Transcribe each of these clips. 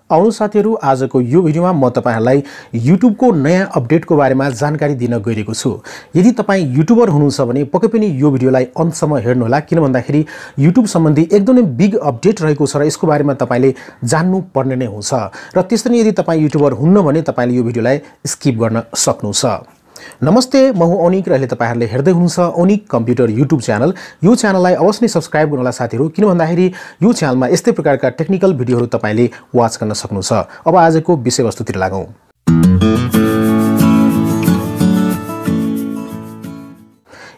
आउनु साथीहरु आजको यो भिडियोमा म तपाईहरुलाई YouTube को नयाँ अपडेटको बारेमा जानकारी दिन गइरहेको छु। यदि तपाई युट्युबर हुनुहुन्छ भने पक्कै पनि यो भिडियोलाई अन्तसम्म हेर्नु होला किन भन्दाखेरि YouTube सम्बन्धी एकदमै बिग अपडेट रहेको छ र यसको बारेमा तपाईले जान्नु पर्ने नै हुन्छ। र त्यसैले यदि तपाई युट्युबर हुन्न भने तपाईले यो भिडियोलाई स्किप गर्न सक्नुहुन्छ। नमस्ते, म हुँ ओनिक र अहिले तपाईहरुले हेर्दै हुनुहुन्छ ओनिक कम्प्युटर YouTube च्यानल। यो च्यानललाई अवश्य नै सब्स्क्राइब गर्नु होला साथीहरु किन भन्दाखेरि यो च्यानलमा यस्तै प्रकारका टेक्निकल भिडियोहरु तपाईले वाच गर्न सक्नुहुन्छ। अब आजको विषयवस्तुतिर लागौं।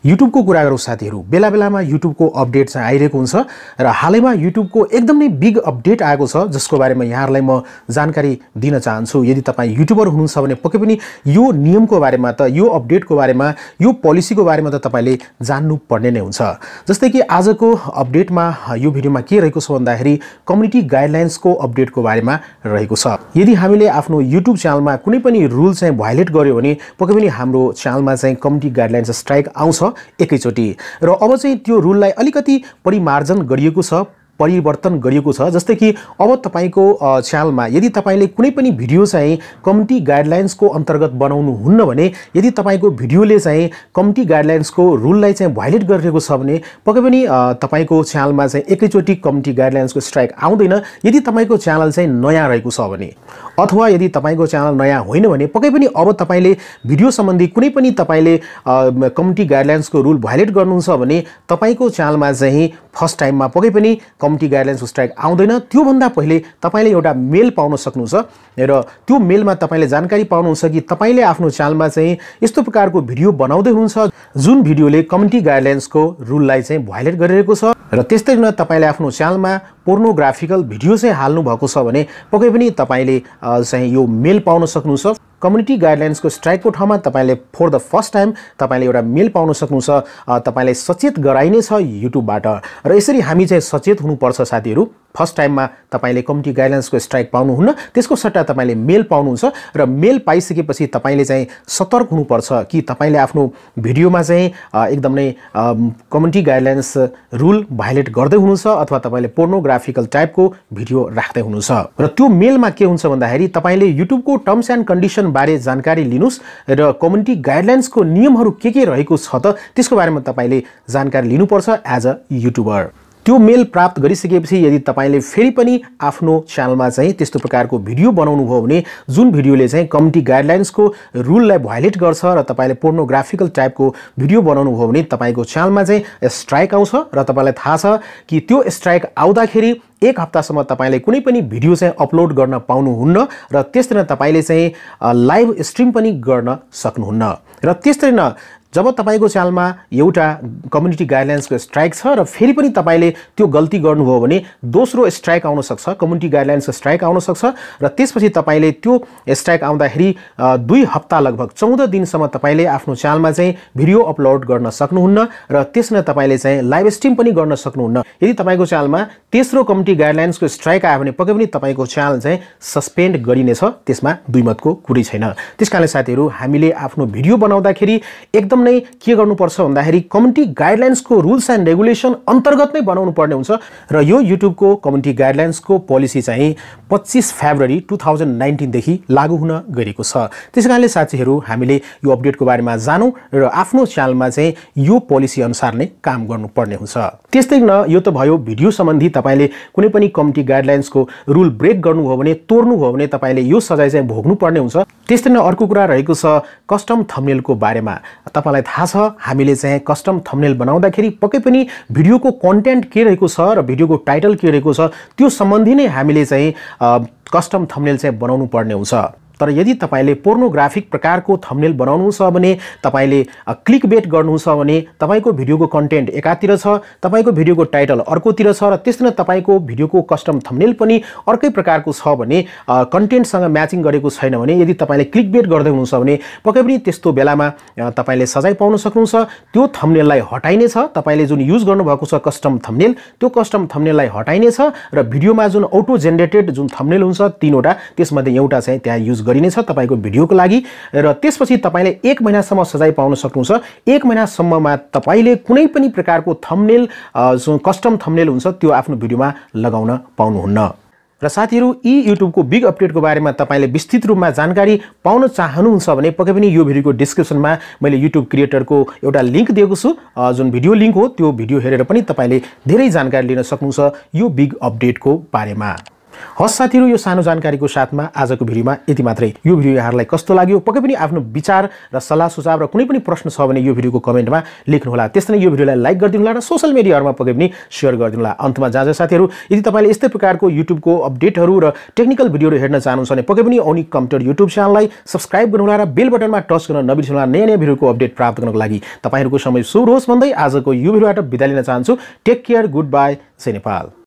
YouTube को कुरा गरौँ साथीहरु, बेला बेलामा YouTube को अपडेट चाहिँ आइरहेको हुन्छ र हालैमा YouTube को एकदमै बिग अपडेट आएको छ जसको बारेमा यहाँहरुलाई म जानकारी दिन चाहन्छु। यदि तपाई युट्युबर हुनुहुन्छ भने पक्कै पनि यो नियमको बारेमा त यो अपडेटको बारेमा यो पोलिसीको बारेमा त तपाईले जान्नु पर्ने नै हुन्छ। जस्तै कि आजको अपडेटमा यो भिडियोमा के रहेको छ भन्दाखेरि कम्युनिटी गाइडलाइन्सको अपडेटको बारेमा रहेको छ। यदि हामीले आफ्नो YouTube च्यानलमा कुनै पनि रुल चाहिँ भायोलेट गर्यो भने पक्कै पनि हाम्रो च्यानलमा चाहिँ कम्युनिटी गाइडलाइन्स स्ट्राइक आउँछ एकैचोटी। र अब चाहिँ त्यो रुललाई अलिकति परिमार्जन गरिएको छ, परिवर्तन गरिएको छ। जस्तै कि अब तपाईको च्यानलमा यदि तपाईले कुनै पनि भिडियो चाहिँ कम्युनिटी गाइडलाइन्सको अन्तर्गत बनाउनु हुन्न भने यदि तपाईको भिडियोले चाहिँ कम्युनिटी गाइडलाइन्सको रुललाई चाहिँ भायोलेट गरिरहेको छ भने पक्कै पनि तपाईको च्यानलमा चाहिँ एकैचोटी कम्युनिटी गाइडलाइन्सको स्ट्राइक आउँदैन यदि तपाईको च्यानल चाहिँ नयाँ रहेको छ भने। अथवा यदि तपाईको च्यानल नयाँ होइन भने पक्कै पनि अब तपाईले भिडियो सम्बन्धी कुनै पनि तपाईले कम्युनिटी गाइडलाइन्सको रुल भायोलेट गर्नुहुन्छ भने तपाईको च्यानलमा चाहिँ फर्स्ट टाइममा पक्कै पनि कम्युनिटी गाइडलाइन्सको स्ट्राइक आउँदैन। त्यो भन्दा पहिले तपाईले एउटा मेल पाउन सक्नुहुन्छ र त्यो मेलमा तपाईले जानकारी पाउनुहुन्छ कि तपाईले आफ्नो च्यानलमा चाहिँ यस्तो प्रकारको भिडियो बनाउँदै हुनुहुन्छ जुन भिडियोले कम्युनिटी गाइडलाइन्सको रुललाई चाहिँ भायोलेट गरिरहेको छ। र त्यस्तै गरी तपाईले आफ्नो च्यानलमा पोर्नोग्राफिकल भिडियो चाहिँ हाल्नु भएको छ भने पक्कै पनि तपाईले चाहिँ यो मेल पाउन सक्नुहुन्छ। कम्युनिटी गाइडलाइन्सको स्ट्राइकको ठाउँमा तपाईले फर द फर्स्ट टाइम तपाईले एउटा मेल पाउन सक्नुहुन्छ। तपाईलाई सचेत गराइने छ युट्युबबाट र यसरी हामी चाहिँ सचेत हुनुपर्छ साथीहरु। फर्स्ट टाइममा तपाईले कम्युनिटी गाइडलाइन्सको स्ट्राइक पाउनुहुन्न, त्यसको सट्टा तपाईले मेल पाउनुहुन्छ र मेल पाइसकेपछि तपाईले चाहिँ सतर्क हुनुपर्छ कि तपाईले आफ्नो भिडियोमा चाहिँ एकदमै कम्युनिटी गाइडलाइन्स रुल भायोलेट गर्दै हुनुहुन्छ अथवा तपाईले पोर्नोग्राफिकल टाइपको भिडियो राख्दै हुनुहुन्छ। र त्यो मेलमा के हुन्छ भन्दाखेरि तपाईले युट्युबको टर्म्स एन्ड कन्डिसन बारे जानकारी लिनुस् र कम्युनिटी गाइडलाइन्सको नियमहरू के रहेको छ त त्यसको बारेमा तपाईले जानकारी लिनुपर्छ एज अ युट्युबर। त्यो मेल प्राप्त गरिसकेपछि यदि तपाईले फेरि पनि आफ्नो च्यानलमा चाहिँ त्यस्तो प्रकारको भिडियो बनाउनु भयो भने जुन भिडियोले चाहिँ कम्युनिटी गाइडलाइन्सको रुललाई भायोलेट गर्छ र तपाईले पोर्नोग्राफिकल टाइपको भिडियो बनाउनु भयो भने तपाईको च्यानलमा चाहिँ स्ट्राइक आउँछ र तपाईलाई थाहा छ कि त्यो स्ट्राइक आउँदाखेरि एक हप्तासम्म तपाईले कुनै पनि भिडियो चाहिँ अपलोड गर्न पाउनुहुन्न र त्यसरी तपाईले चाहिँ लाइभ स्ट्रिम पनि गर्न सक्नुहुन्न। र त्यसरी जब तपाईको च्यानलमा एउटा कम्युनिटी गाइडलाइन्सको स्ट्राइक छ र फेरि पनि तपाईले त्यो गल्ती गर्नुभयो भने दोस्रो स्ट्राइक आउन सक्छ, कम्युनिटी गाइडलाइन्सको स्ट्राइक आउन सक्छ र त्यसपछि तपाईले त्यो स्ट्राइक आउँदाखेरि 2 हप्ता लगभग 14 दिनसम्म तपाईले आफ्नो च्यानलमा चाहिँ भिडियो अपलोड गर्न सक्नुहुन्न र त्यसमा तपाईले चाहिँ लाइभ स्ट्रिम पनि गर्न सक्नुहुन्न। यदि तपाईको च्यानलमा तेस्रो कम्युनिटी गाइडलाइन्सको स्ट्राइक आयो भने पक्कै पनि तपाईको च्यानल चाहिँ सस्पेन्ड गरिनेछ, त्यसमा दुई मतको कुरै छैन। त्यसकारणले साथीहरु हामीले आफ्नो भिडियो बनाउँदाखेरि एकदम के गर्नुपर्छ भन्दाखेरि कम्युनिटी गाइडलाइन्सको रुल्स एन्ड रेगुलेसन अन्तर्गत नै बनाउनु पर्ने हुन्छ। र यो युट्युबको कम्युनिटी गाइडलाइन्सको पोलिसी चाहिँ 25 फेब्रुअरी 2019 देखि लागू हुन गएको छ। त्यसकारणले साथीहरु हामीले यो अपडेटको बारेमा जानौं र आफ्नो च्यानलमा चाहिँ यो पोलिसी अनुसार नै काम गर्नुपर्ने हुन्छ। त्यस्तै यो त भयो भिडियो सम्बन्धी तपाईले कुनै पनि कम्युनिटी गाइडलाइन्सको रुल ब्रेक गर्नुभयो भने तोड्नुभयो भने तपाईले यो सजाय चाहिँ भोग्नु पर्ने हुन्छ। त्यस्तै अर्को कुरा रहेको छ कस्टम थम्बनेलको बारेमा। तपाईलाई थाहा छ हामीले चाहिँ कस्टम थम्बनेल बनाउँदाखेरि पक्कै पनि भिडियोको कन्टेन्ट के रहेको छ र भिडियोको टाइटल के रहेको छ त्यो सम्बन्धी नै हामीले चाहिँ कस्टम थम्बनेल चाहिँ बनाउनु पर्ने हुन्छ। तर यदि तपाईले पोर्नोग्राफिक प्रकारको थम्बनेल बनाउनुहुन्छ भने तपाईले क्लिक बेट गर्नुहुन्छ भने तपाईको भिडियोको कन्टेन्ट एकातिर छ, तपाईको भिडियोको टाइटल अर्कोतिर छ र त्यसैले तपाईको भिडियोको कस्टम थम्बनेल पनि अर्कै प्रकारको छ भने कन्टेन्टसँग म्याचिङ गरेको छैन भने यदि तपाईले क्लिक बेट गर्दै हुनुहुन्छ भने पक्कै पनि त्यस्तो बेलामा तपाईले सजाय पाउन सक्नुहुन्छ। त्यो थम्बनेललाई हटाइने छ, तपाईले जुन युज गर्नुभएको छ कस्टम थम्बनेल त्यो कस्टम थम्बनेललाई हटाइने छ र भिडियोमा जुन अटो जेनेरेटेड जुन थम्बनेल हुन्छ 3 वटा त्यसमध्ये एउटा चाहिँ त्यहाँ युज गरिनेछ तपाईको भिडियोको लागि र त्यसपछि तपाईले 1 महिनासम्म सजाय पाउन सक्नुहुन्छ। 1 महिनासम्ममा तपाईले कुनै पनि प्रकारको थम्बनेल कस्टम थम्बनेल हुन्छ त्यो आफ्नो भिडियोमा लगाउन पाउनुहुन्न। र साथीहरु यी युट्युबको बिग अपडेटको बारेमा तपाईले विस्तृत रूपमा जानकारी पाउन चाहनुहुन्छ भने पक्कै पनि यो भिडियोको डिस्क्रिप्सनमा मैले युट्युब क्रिएटरको एउटा लिंक दिएको छु जुन भिडियो लिंक हो त्यो भिडियो हेरेर पनि तपाईले धेरै जानकारी लिन सक्नुहुन्छ यो बिग अपडेटको बारेमा। हस् साथीहरु यो सानो जानकारीको साथमा आजको भिडियोमा यति मात्रै। यो भिडियो यहाँहरुलाई कस्तो लाग्यो पक्कै पनि आफ्नो विचार र सल्लाह सुझाव र कुनै पनि प्रश्न छ भने यो भिडियोको कमेन्टमा लेख्नु होला। त्यसै नै यो भिडियोलाई लाइक गरिदिनु होला र सोशल मिडियाहरुमा पक्कै पनि शेयर गरिदिनु होला। अन्तमा जाँदा साथीहरु यदि तपाईले यस्तै प्रकारको युट्युबको अपडेटहरु र टेक्निकल भिडियोहरु हेर्न चाहनुहुन्छ भने पक्कै पनि ओनिक कम्प्युटर युट्युब च्यानललाई सब्स्क्राइब गर्नु होला र बेल बटनमा टच गर्न नबिर्सनु होला नयाँ भिडियोको अपडेट प्राप्त गर्नको लागि। तपाईहरुको समय शुभ होस् भन्दै आजको यो भिडियोबाट बिदा लिन चाहन्छु। टेक केयर, गुड बाइ, जय नेपाल।